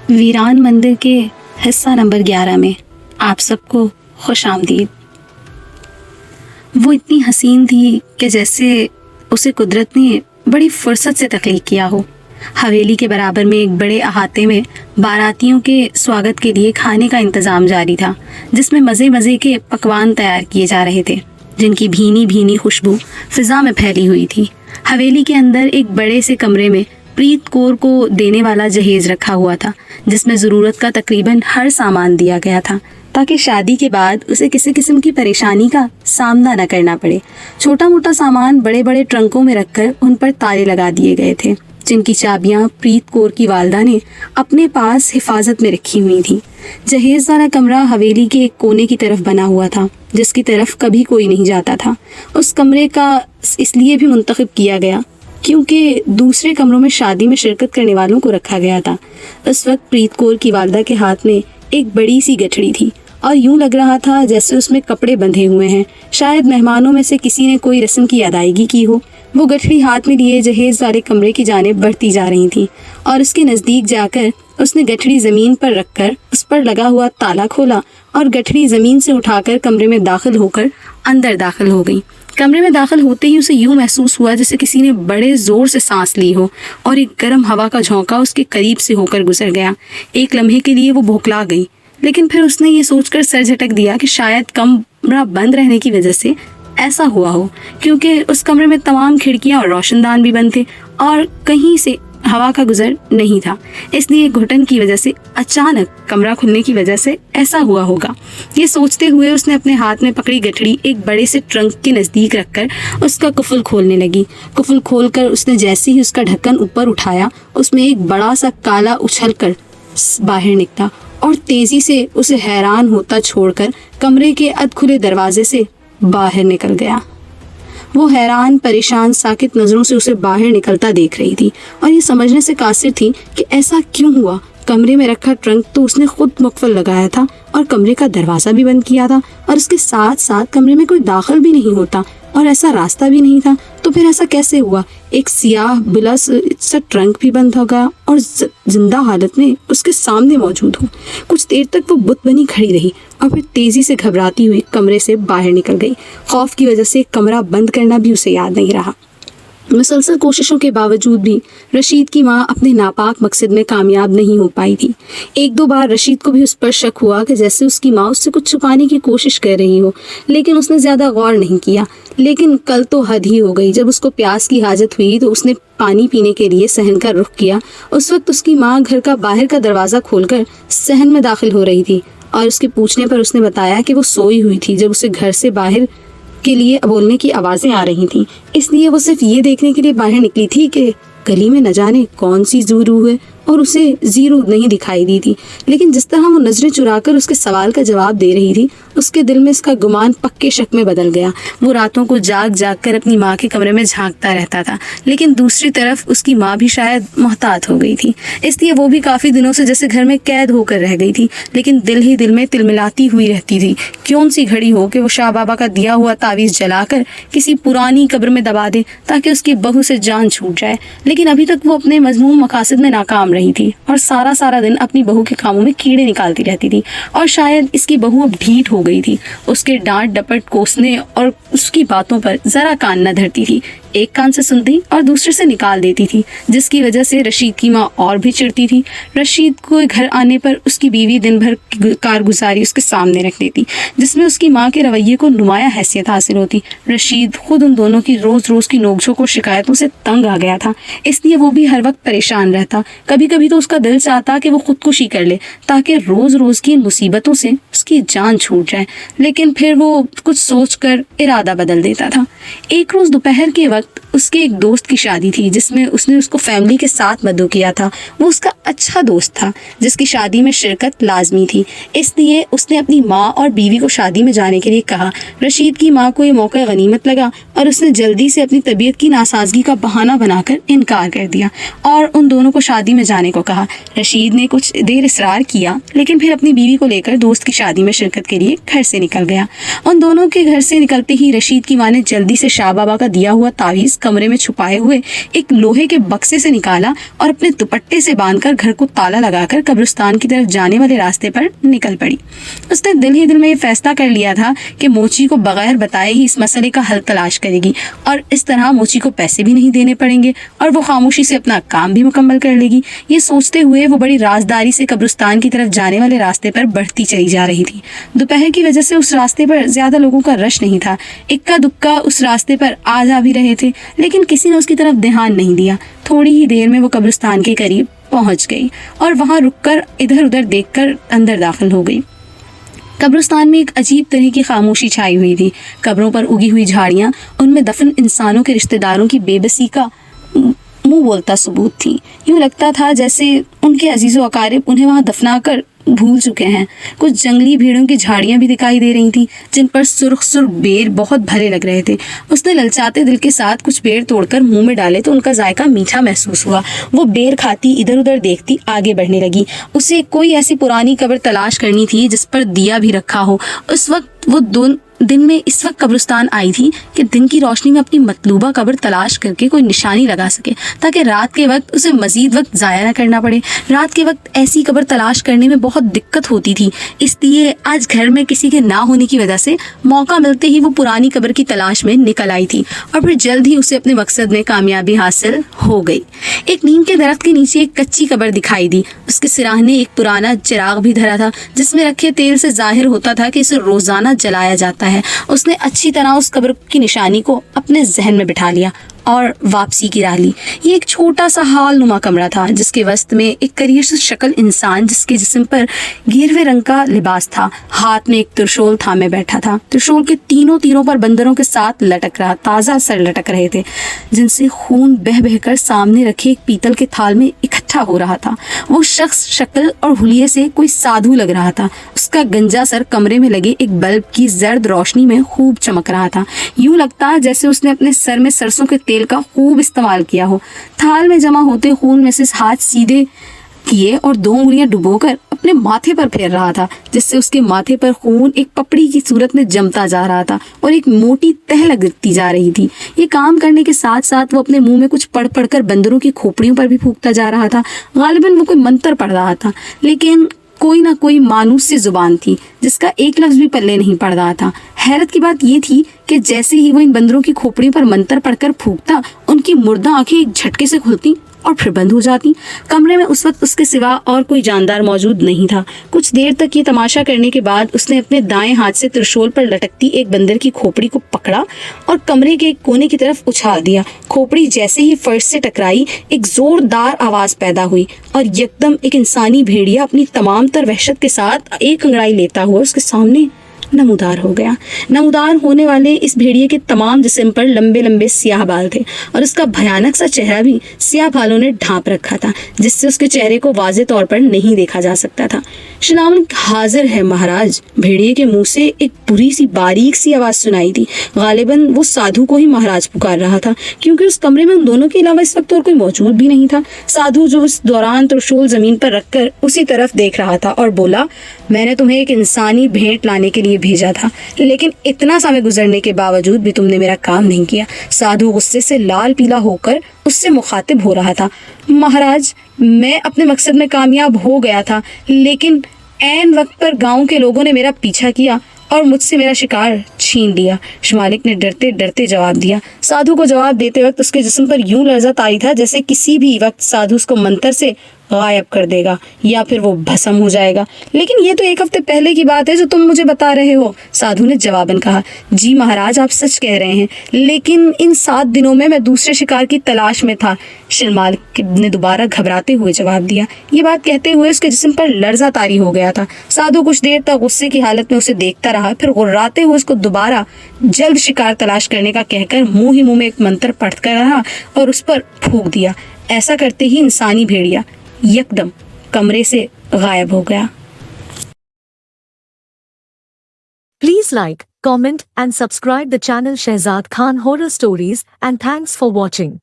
वीरान मंदिर के हिस्सा नंबर 11 में आप सबको खुश आमदीद। वो इतनी हसीन थी कि जैसे उसे कुदरत ने बड़ी फुर्सत से तख्लीक किया हो। हवेली के बराबर में एक बड़े अहाते में बारातियों के स्वागत के लिए खाने का इंतज़ाम जारी था, जिसमें मज़े मज़े के पकवान तैयार किए जा रहे थे, जिनकी भीनी भीनी खुशबू फ़िज़ा में फैली हुई थी। हवेली के अंदर एक बड़े से कमरे में प्रीत कौर को देने वाला जहेज़ रखा हुआ था, जिसमें ज़रूरत का तकरीबन हर सामान दिया गया था, ताकि शादी के बाद उसे किसी किस्म की परेशानी का सामना न करना पड़े। छोटा मोटा सामान बड़े बड़े ट्रंकों में रखकर उन पर ताले लगा दिए गए थे, जिनकी चाबियां प्रीत कौर की वालदा ने अपने पास हिफाजत में रखी हुई थी। जहेज़ वाला कमरा हवेली के एक कोने की तरफ बना हुआ था, जिसकी तरफ कभी कोई नहीं जाता था। उस कमरे का इसलिए भी मुंतखब किया गया क्योंकि दूसरे कमरों में शादी में शिरकत करने वालों को रखा गया था। उस वक्त प्रीत कौर की वालदा के हाथ में एक बड़ी सी गठड़ी थी और यूं लग रहा था जैसे उसमें कपड़े बंधे हुए हैं। शायद मेहमानों में से किसी ने कोई रस्म की अदायगी की हो। वो गठड़ी हाथ में लिए जहेज़ वाले कमरे की जानिब बढ़ती जा रही थी और उसके नज़दीक जाकर उसने गठड़ी ज़मीन पर रखकर उस पर लगा हुआ ताला खोला और गठड़ी ज़मीन से उठाकर कमरे में दाखिल होकर अंदर दाखिल हो गई। कमरे में दाखिल होते ही उसे यूं महसूस हुआ जैसे किसी ने बड़े ज़ोर से सांस ली हो और एक गर्म हवा का झोंका उसके करीब से होकर गुजर गया। एक लम्हे के लिए वो बौखला गई, लेकिन फिर उसने ये सोचकर सर झटक दिया कि शायद कमरा बंद रहने की वजह से ऐसा हुआ हो, क्योंकि उस कमरे में तमाम खिड़कियां और रोशनदान भी बंद थे और कहीं से हवा का गुजर नहीं था। इसलिए घुटन की वजह से अचानक कमरा खुलने की वजह से ऐसा हुआ होगा। ये सोचते हुए उसने अपने हाथ में पकड़ी गठड़ी एक बड़े से ट्रंक के नज़दीक रखकर उसका कुफल खोलने लगी। कुफल खोलकर उसने जैसे ही उसका ढक्कन ऊपर उठाया, उसमें एक बड़ा सा काला उछल कर बाहर निकला और तेजी से उसे हैरान होता छोड़कर कमरे के अधखुले दरवाजे से बाहर निकल गया। वो हैरान, परेशान, साकित नज़रों से उसे बाहर निकलता देख रही थी और ये समझने से कासिर थी कि ऐसा क्यों हुआ। कमरे में रखा ट्रंक तो उसने खुद मुकफल लगाया था और कमरे का दरवाज़ा भी बंद किया था और उसके साथ साथ कमरे में कोई दाखिल भी नहीं होता और ऐसा रास्ता भी नहीं था। तो फिर ऐसा कैसे हुआ? एक सियाह बिला सा ट्रंक भी बंद हो गया और जिंदा हालत में उसके सामने मौजूद हो। कुछ देर तक वो बुत बनी खड़ी रही और फिर तेजी से घबराती हुई कमरे से बाहर निकल गई। खौफ की वजह से कमरा बंद करना भी उसे याद नहीं रहा। मुसलसल कोशिशों के बावजूद भी रशीद की माँ अपने नापाक मकसद में कामयाब नहीं हो पाई थी। एक दो बार रशीद को भी उस पर शक हुआ कि जैसे उसकी माँ उससे कुछ छुपाने की कोशिश कर रही हो, लेकिन उसने ज़्यादा गौर नहीं किया। लेकिन कल तो हद ही हो गई। जब उसको प्यास की हाजत हुई तो उसने पानी पीने के लिए सहन का रुख किया। उस वक्त उसकी माँ घर का बाहर का दरवाज़ा खोलकर सहन में दाखिल हो रही थी और उसके पूछने पर उसने बताया कि वो सोई हुई थी जब उसे घर से बाहर के लिए बोलने की आवाज़ें आ रही थीं। इसलिए वो सिर्फ ये देखने के लिए बाहर निकली थी कि गली में न जाने कौन सी ज़रू है और उसे ज़ीरो नहीं दिखाई दी थी। लेकिन जिस तरह वो नज़रें चुराकर उसके सवाल का जवाब दे रही थी, उसके दिल में इसका गुमान पक्के शक में बदल गया। वो रातों को जाग जाग कर अपनी माँ के कमरे में झांकता रहता था, लेकिन दूसरी तरफ उसकी माँ भी शायद मोहतात हो गई थी। इसलिए वो भी काफ़ी दिनों से जैसे घर में कैद होकर रह गई थी, लेकिन दिल ही दिल में तिलमिलाती हुई रहती थी। क्यों सी घड़ी हो कि वो शाह बाबा का दिया हुआ तावीज़ जलाकर किसी पुरानी कब्र में दबा दे ताकि उसकी बहू से जान छूट जाए। लेकिन अभी तक वो अपने मज़मूम मकासद में नाकाम रही थी और सारा दिन अपनी बहू के कामों में कीड़े निकालती रहती थी। और शायद इसकी बहू अब ढीठ हो गई थी। उसके डांट डपट कोसने और उसकी बातों पर जरा कान न धरती थी। एक कान से सुनती और दूसरे से निकाल देती थी, जिसकी वजह से रशीद की माँ और भी चिढ़ती थी। रशीद को घर आने पर उसकी बीवी दिन भर कारगुजारी उसके सामने रख देती, जिसमें उसकी माँ के रवैये को नुमाया हैसियत हासिल होती। रशीद खुद उन दोनों की रोज़ की नोकझोंक और शिकायतों से तंग आ गया था, इसलिए वो भी हर वक्त परेशान रहता। कभी कभी तो उसका दिल चाहता कि वो खुदकुशी कर ले ताकि रोज़ की मुसीबतों से उसकी जान छूट जाए, लेकिन फिर वो कुछ सोचकर इरादा बदल देता था। एक रोज़ दोपहर के वक्त उसके एक दोस्त की शादी थी, जिसमें उसने उसको फैमिली के साथ मदऊ किया था। वो उसका अच्छा दोस्त था जिसकी शादी में शिरकत लाजमी थी, इसलिए उसने अपनी माँ और बीवी को शादी में जाने के लिए कहा। रशीद की माँ को ये मौका गनीमत लगा और उसने जल्दी से अपनी तबीयत की नासाजगी का बहाना बनाकर इनकार कर दिया और उन दोनों को शादी में जाने को कहा। रशीद ने कुछ देर इसरार किया, लेकिन फिर अपनी बीवी को लेकर दोस्त की शादी में शिरकत के लिए घर से निकल गया। उन दोनों के घर से निकलते ही रशीद की माँ ने जल्दी से शाह बाबा का दिया हुआ तावीज़ दस्तावेज कमरे में छुपाए हुए एक लोहे के बक्से से निकाला और अपने दुपट्टे से बांधकर घर को ताला लगाकर कब्रिस्तान की तरफ जाने वाले रास्ते पर निकल पड़ी। उसने दिल ही दिल में ये फैसला कर लिया था कि मोची को बगैर बताए ही इस मसले का हल तलाश करेगी और इस तरह मोची को पैसे भी नहीं देने पड़ेंगे और वो खामोशी से अपना काम भी मुकम्मल कर लेगी। ये सोचते हुए वो बड़ी राजदारी से कब्रिस्तान की तरफ जाने वाले रास्ते पर बढ़ती चली जा रही थी। दोपहर की वजह से उस रास्ते पर ज्यादा लोगों का रश नहीं था। इक्का दुक्का उस रास्ते पर आ जा भी रहे थे, लेकिन किसी ने उसकी तरफ ध्यान नहीं दिया। थोड़ी ही देर में वो कब्रिस्तान के करीब पहुंच गई और वहां रुककर इधर उधर देखकर अंदर दाखिल हो गई। कब्रिस्तान में एक अजीब तरह की खामोशी छाई हुई थी। कब्रों पर उगी हुई झाड़ियां उनमें दफन इंसानों के रिश्तेदारों की बेबसी का मुंह बोलता सबूत थी। यूँ लगता था जैसे उनके अजीज़ो अकारिब उन्हें वहाँ दफना कर भूल चुके हैं। कुछ जंगली भीड़ों की झाड़ियां भी दिखाई दे रही थीं, जिन पर सुर्ख सुर्ख बेर बहुत भरे लग रहे थे। उसने ललचाते दिल के साथ कुछ बेर तोड़कर मुंह में डाले तो उनका जायका मीठा महसूस हुआ। वो बेर खाती, इधर उधर देखती, आगे बढ़ने लगी। उसे कोई ऐसी पुरानी कब्र तलाश करनी थी जिस पर दिया भी रखा हो। उस वक्त वो दिन में इस वक्त कब्रिस्तान आई थी कि दिन की रोशनी में अपनी मतलूबा कब्र तलाश करके कोई निशानी लगा सके, ताकि रात के वक्त उसे मजीद वक्त ज़ाया न करना पड़े। रात के वक्त ऐसी कब्र तलाश करने में बहुत दिक्कत होती थी, इसलिए आज घर में किसी के ना होने की वजह से मौका मिलते ही वो पुरानी कब्र की तलाश में निकल आई थी और फिर जल्द ही उसे अपने मकसद में कामयाबी हासिल हो गई। एक नीम के दरख्त के नीचे एक कच्ची कब्र दिखाई दी। उसके सिराहने एक पुराना चिराग भी धरा था, जिसमें रखे तेल से जाहिर होता था कि इसे रोजाना जलाया जाता है। उसने अच्छी तरह उस कब्र की निशानी को अपने जहन में बिठा लिया और वापसी की राह ली। ये एक छोटा सा हाल नुमा कमरा था, जिसके वस्त में एक करीर से शक्ल इंसान, जिसके जिस्म पर गेरवे रंग का लिबास था, हाथ में एक त्रिशूल थामे बैठा था। त्रिशूल के तीनों तीरों पर बंदरों के साथ लटक रहा ताज़ा सर लटक रहे थे, जिनसे खून बह बहकर सामने रखे एक पीतल के थाल में इकट्ठा हो रहा था। वो शख्स शक्ल और हुलिये से कोई साधु लग रहा था। उसका गंजा सर कमरे में लगे एक बल्ब की जर्द रोशनी में खूब चमक रहा था। यूं लगता जैसे उसने अपने सर में सरसों के तेल का खूब इस्तेमाल किया हो। थाल में जमा होते खून में से हाथ सीधे किए और 2 उंगलियां डुबोकर अपने माथे पर फेर रहा था, जिससे उसके माथे पर खून एक पपड़ी की सूरत में जमता जा रहा था और एक मोटी तह लगती जा रही थी। ये काम करने के साथ साथ वो अपने मुंह में कुछ पढ़ पढ़कर बंदरों की खोपड़ियों पर भी फूंकता जा रहा था। गालिबन वो कोई मंत्र पढ़ रहा था, लेकिन कोई ना कोई मानूस सी जुबान थी जिसका एक लफ्ज भी पल्ले नहीं पड़ रहा था। हैरत की बात ये थी कि जैसे ही वो इन बंदरों की खोपड़ियों पर मंत्र पढ़कर फूंकता, उनकी मुर्दा आंखें एक झटके से खुलती और फिर बंद हो जाती। कमरे में उस वक्त उसके सिवा और कोई जानदार मौजूद नहीं था। कुछ देर तक ये तमाशा करने के बाद उसने अपने दाएं हाथ से त्रिशूल पर लटकती एक बंदर की खोपड़ी को पकड़ा और कमरे के एक कोने की तरफ उछाल दिया। खोपड़ी जैसे ही फर्श से टकराई, एक जोरदार आवाज पैदा हुई और यकदम एक इंसानी भेड़िया अपनी तमाम तर वहशत के साथ एक अंगड़ाई लेता हुआ उसके सामने नमूदार हो गया। नमूदार होने वाले इस भेड़िए के तमाम जिस्म पर लंबे लंबे स्याह बाल थे और उसका भयानक सा चेहरा भी स्याह बालों ने ढांप रखा था, जिससे उसके चेहरे को वाज़े तौर पर नहीं देखा जा सकता था। शनावल हाजिर है महाराज। भेड़िए के मुंह से एक बुरी सी बारीक सी आवाज सुनाई दी। गालिबन वो साधु को ही महाराज पुकार रहा था, क्योंकि उस कमरे में उन दोनों के अलावा इस वक्त और कोई मौजूद भी नहीं था। साधु जो उस दौरान त्रिशूल जमीन पर रखकर उसी तरफ देख रहा था और बोला, मैंने तुम्हें एक इंसानी भेंट लाने के लिए भेजा था, लेकिन इतना समय गुजरने के बावजूद भी तुमने मेरा काम नहीं किया। साधु गुस्से से लाल पीला होकर उससे मुखातिब हो रहा था। महाराज, मैं अपने मकसद में कामयाब हो गया था, लेकिन ऐन वक्त पर गांव के लोगों ने मेरा पीछा किया और मुझसे मेरा शिकार छीन लिया। शुमालिक ने डरते डरते जवाब दिया। साधु को जवाब देते वक्त उसके जिस्म पर यूं लर्जा तारी था जैसे किसी भी वक्त साधु उसको मंत्र से गायब कर देगा या फिर वो भस्म हो जाएगा। लेकिन ये तो 1 हफ्ते पहले की बात है जो तुम मुझे बता रहे हो, साधु ने जवाबन कहा। जी महाराज, आप सच कह रहे हैं, लेकिन इन 7 दिनों में मैं दूसरे शिकार की तलाश में था, शिलमाल ने दोबारा घबराते हुए जवाब दिया। ये बात कहते हुए उसके जिस्म पर लर्जा तारी हो गया था। साधु कुछ देर तक गुस्से की हालत में उसे देखता रहा, फिर गुर्राते हुए उसको दोबारा जल्द शिकार तलाश करने का कहकर मुंह ही मुंह में एक मंत्र पढ़कर रहा और उस पर फूंक दिया। ऐसा करते ही इंसानी भेड़िया यकदम कमरे से गायब हो गया। Please like, comment and subscribe the channel Shehzad Khan Horror Stories, and thanks for watching.